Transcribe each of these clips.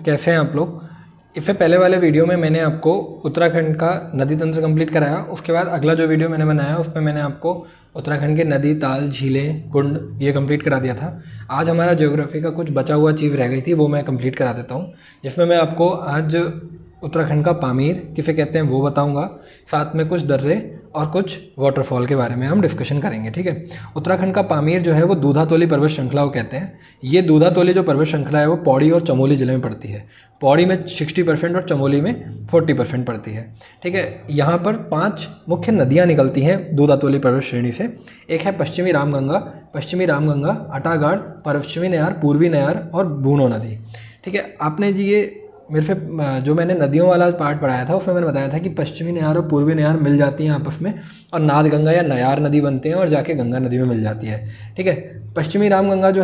कैसे हैं आप लोग। इससे पहले वाले वीडियो में मैंने आपको उत्तराखंड का नदी तंत्र कंप्लीट कराया। उसके बाद अगला जो वीडियो मैंने बनाया उसमें मैंने आपको उत्तराखंड के नदी, ताल, झीलें, कुंड ये कंप्लीट करा दिया था। आज हमारा ज्योग्राफी का कुछ बचा हुआ चीज़ रह गई थी, वो मैं कंप्लीट करा देता हूँ, जिसमें मैं आपको आज उत्तराखंड का पामीर किसे कहते हैं वो बताऊंगा। साथ में कुछ दर्रे और कुछ वाटरफॉल के बारे में हम डिस्कशन करेंगे, ठीक है। उत्तराखंड का पामीर जो है वो दूधातोली पर्वत श्रृंखला को कहते हैं। ये दूधातोली जो पर्वत श्रृंखला है वो पौड़ी और चमोली जिले में पड़ती है। पौड़ी में 60% और चमोली में 40% पड़ती है, ठीक है। यहाँ पर 5 मुख्य नदियाँ निकलती हैं दूधातोली पर्वत श्रेणी से। एक है पश्चिमी रामगंगा, अटागाड़, पश्चिमी नयार, पूर्वी नयार और बूनो नदी, ठीक है। आपने जी ये मेरे से जो मैंने नदियों वाला पार्ट पढ़ाया था उसमें मैंने बताया था कि पश्चिमी नयार और पूर्वी नयार मिल जाती हैं आपस में और नाद गंगा या नयार नदी बनते हैं और जाके गंगा नदी में मिल जाती है, ठीक है। पश्चिमी रामगंगा जो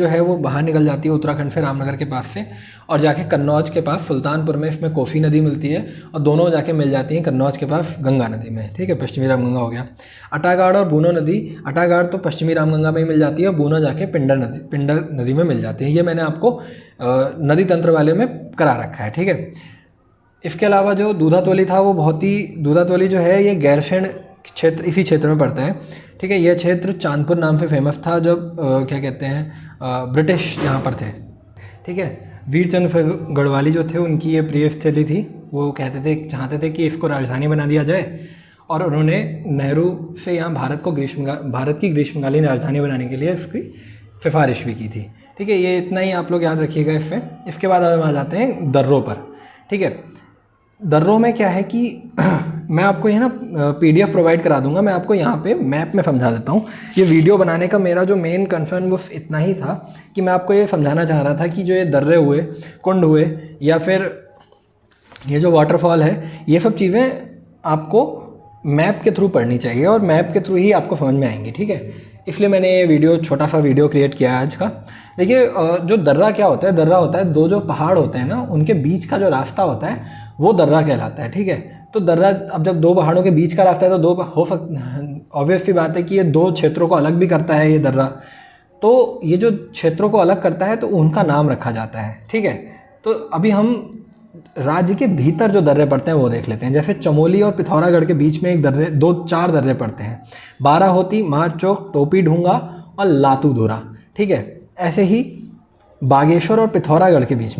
है वो बाहर निकल जाती है उत्तराखंड से, रामनगर के पास से, और जाके कन्नौज के पास सुल्तानपुर में इसमें कोसी नदी मिलती है और दोनों जाके मिल जाती हैं कन्नौज के पास गंगा नदी में, ठीक है। पश्चिमी रामगंगा हो गया। अटागाड़ और बूनो नदी, अटागाड़ तो पश्चिमी रामगंगा में ही मिल जाती है और बूनो जाके पिंडर नदी में मिल जाती है। ये मैंने आपको नदी तंत्र वाले में करा रखा है, ठीक है। इसके अलावा जो दूधातोली था वो दूधातोली जो है ये गैरसैंण क्षेत्र, इसी क्षेत्र में पड़ता है, ठीक है। यह क्षेत्र चांदपुर नाम से फेमस था जब ब्रिटिश यहाँ पर थे, ठीक है। वीरचंद्र गढ़वाली जो थे उनकी ये प्रिय स्थली थी। वो चाहते थे कि इसको राजधानी बना दिया जाए और उन्होंने नेहरू से यहाँ भारत की ग्रीष्मकालीन राजधानी बनाने के लिए इसकी सिफारिश भी की थी, ठीक है। ये इतना ही आप लोग याद रखिएगा इससे। इसके बाद हम आ जाते हैं दर्रों पर, ठीक है। दर्रों में क्या है कि मैं आपको ये ना PDF प्रोवाइड करा दूंगा, मैं आपको यहाँ पे मैप में समझा देता हूँ। ये वीडियो बनाने का मेरा जो मेन कंसर्न वो इतना ही था कि मैं आपको ये समझाना चाह रहा था कि जो ये दर्रे हुए, कुंड हुए या फिर ये जो वाटरफॉल है, ये सब चीज़ें आपको मैप के थ्रू पढ़नी चाहिए और मैप के थ्रू ही आपको समझ में आएंगी, ठीक है। इसलिए मैंने ये वीडियो, छोटा सा वीडियो क्रिएट किया है आज का। देखिए जो दर्रा क्या होता है, दर्रा होता है दो जो पहाड़ होते हैं ना उनके बीच का जो रास्ता होता है वो दर्रा कहलाता है, ठीक है। तो दर्रा, अब जब दो पहाड़ों के बीच का रास्ता है तो ऑब्वियस सी बात है कि ये दो क्षेत्रों को अलग भी करता है ये दर्रा। तो ये जो क्षेत्रों को अलग करता है तो उनका नाम रखा जाता है, ठीक है। तो अभी हम राज्य के भीतर जो दर्रे पड़ते हैं वो देख लेते हैं। जैसे चमोली और पिथौरागढ़ के बीच में 4 दर्रे पड़ते हैं, बाराहोती, मारचौक, टोपी ढूंगा और लातू धुरा, ठीक है। ऐसे ही बागेश्वर और पिथौरागढ़ के बीच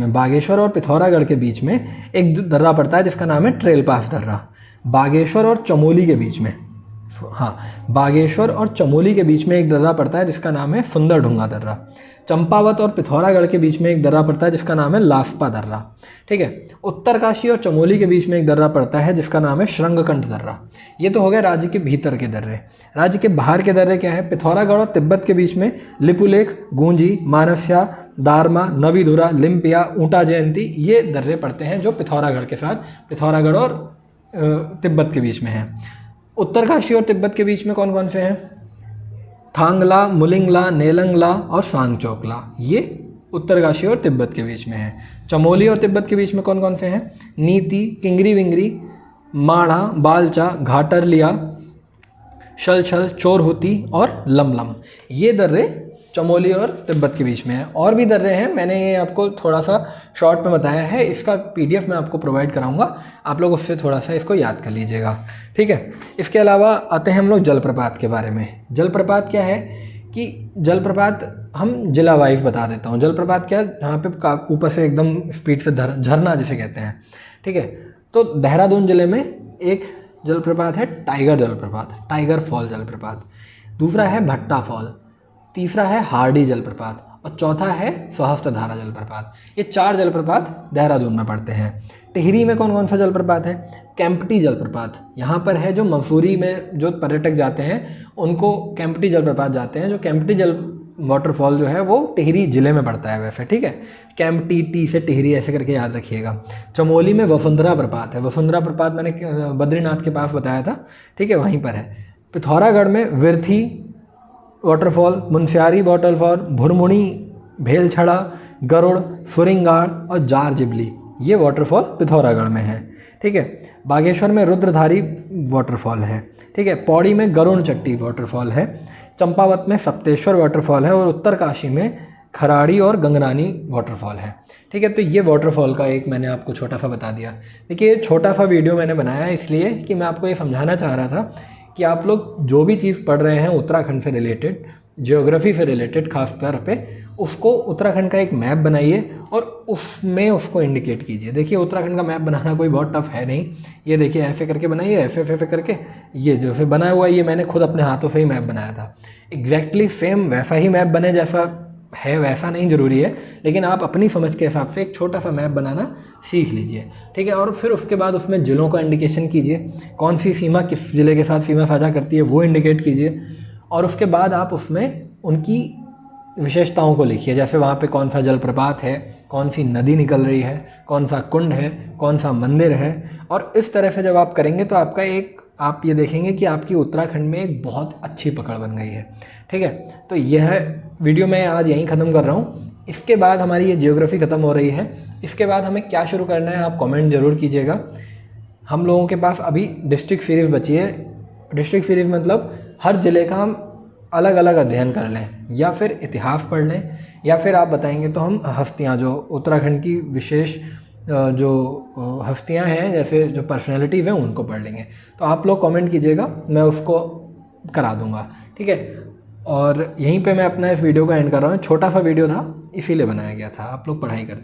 में एक दर्रा पड़ता है जिसका नाम है ट्रेल पास दर्रा। बागेश्वर और चमोली के बीच में एक दर्रा पड़ता है जिसका नाम है सुंदर ढूंगा दर्रा। चंपावत और पिथौरागढ़ के बीच में एक दर्रा पड़ता है जिसका नाम है लाफपा दर्रा, ठीक है। उत्तरकाशी और चमोली के बीच में एक दर्रा पड़ता है जिसका नाम है श्रृंगकंठ दर्रा। ये तो हो गया राज्य के भीतर के दर्रे। राज्य के बाहर के दर्रे क्या है? पिथौरागढ़ और तिब्बत के बीच में लिपुलेख, गूंजी, मानस्या, दारमा, नवीधुरा, लिम्पिया, ऊंटा जयंती, ये दर्रे पड़ते हैं जो पिथौरागढ़ और तिब्बत के बीच में हैं। उत्तरकाशी और तिब्बत के बीच में कौन कौन से हैं? थांगला, मुलिंगला, नेलंगला और सांगचौकला, ये उत्तरकाशी और तिब्बत के बीच में है। चमोली और तिब्बत के बीच में कौन कौन से हैं? नीति, किंगरी विंगरी, माणा, बालचा, घाटरलिया, शलछल, चोरहुती और लमलम, ये दर्रे चमोली और तिब्बत के बीच में है। और भी दर्रे हैं, मैंने ये आपको थोड़ा सा शॉर्ट में बताया है, इसका PDF मैं आपको प्रोवाइड कराऊंगा, आप लोग उससे थोड़ा सा इसको याद कर लीजिएगा, ठीक है। इसके अलावा आते हैं हम लोग जलप्रपात के बारे में। जलप्रपात क्या है कि जलप्रपात हम जिला वाइज बता देता हूँ। जलप्रपात क्या है? जहाँ पे ऊपर से एकदम स्पीड से झरना जिसे कहते हैं, ठीक है। तो देहरादून जिले में एक जलप्रपात है टाइगर फॉल जलप्रपात। दूसरा है भट्टा फॉल, तीसरा है हार्डी जलप्रपात और चौथा है सहस्त्रधारा जलप्रपात। ये 4 जलप्रपात देहरादून में पड़ते हैं। टिहरी में कौन कौन सा जलप्रपात है? कैंपटी जलप्रपात, यहाँ पर है जो मसूरी में जो पर्यटक जाते हैं उनको कैंपटी जलप्रपात जाते हैं। जो कैंपटी वाटरफॉल जो है वो टिहरी जिले में पड़ता है वैसे, ठीक है। कैंपटी, टी से टिहरी ऐसे करके याद रखिएगा। चमोली में वसुंधरा प्रपात है। वसुंधरा प्रपात मैंने बद्रीनाथ के पास बताया था, ठीक है, वहीं पर है। पिथौरागढ़ में विरथी वाटरफॉल, मुनस्यारी वाटरफॉल, भुरमुनी, भेलछड़ा, गरुड़, सुरिंगाड़ और जार जिबली, ये वाटरफॉल पिथौरागढ़ में है, ठीक है। बागेश्वर में रुद्रधारी वाटरफॉल है, ठीक है। पौड़ी में गरुण चट्टी वाटरफॉल है। चंपावत में सप्तेश्वर वाटरफॉल है और उत्तरकाशी में खराड़ी और गंगनानी वाटरफॉल है। ठीक है, तो ये वाटरफॉल का एक मैंने आपको छोटा सा बता दिया। देखिए छोटा सा वीडियो मैंने बनाया इसलिए कि मैं आपको ये समझाना चाह रहा था कि आप लोग जो भी चीज़ पढ़ रहे हैं उत्तराखंड से रिलेटेड, ज्योग्राफी से रिलेटेड खास तौर पे, उसको उत्तराखंड का एक मैप बनाइए और उसमें उसको इंडिकेट कीजिए। देखिए उत्तराखंड का मैप बनाना कोई बहुत टफ है नहीं। ये देखिए ऐसे करके बनाइए, ऐसे ऐसे करके, ये जो फिर बना हुआ है ये मैंने खुद अपने हाथों से ही मैप बनाया था। एग्जैक्टली सेम वैसा ही मैप बने जैसा है वैसा नहीं ज़रूरी है, लेकिन आप अपनी समझ के हिसाब से एक छोटा सा मैप बनाना सीख लीजिए। ठीक है, और फिर उसके बाद उसमें ज़िलों का इंडिकेशन कीजिए, कौन सी सीमा किस ज़िले के साथ सीमा साझा करती है वो इंडिकेट कीजिए, और उसके बाद आप उसमें उनकी विशेषताओं को लिखिए। जैसे वहाँ पे कौन सा जलप्रपात है, कौन सी नदी निकल रही है, कौन सा कुंड है, कौन सा मंदिर है। और इस तरह से जब आप करेंगे तो आपका आप ये देखेंगे कि आपकी उत्तराखंड में एक बहुत अच्छी पकड़ बन गई है। ठीक है, तो यह वीडियो मैं आज यहीं ख़त्म कर रहा हूँ। इसके बाद हमारी ये जियोग्राफी ख़त्म हो रही है। इसके बाद हमें क्या शुरू करना है आप कमेंट ज़रूर कीजिएगा। हम लोगों के पास अभी डिस्ट्रिक्ट सीरीज़ बची है। डिस्ट्रिक्ट सीरीज़ मतलब हर ज़िले का हम अलग अलग अध्ययन कर लें, या फिर इतिहास पढ़ लें, या फिर आप बताएंगे तो हम हस्तियाँ, जो उत्तराखंड की विशेष जो हस्तियाँ हैं, जैसे जो पर्सनैलिटीज़ हैं, उनको पढ़ लेंगे। तो आप लोग कमेंट कीजिएगा, मैं उसको करा दूँगा। ठीक है, और यहीं पे मैं अपना इस वीडियो को एंड कर रहा हूँ। छोटा सा वीडियो था इसीलिए बनाया गया था, आप लोग पढ़ाई करते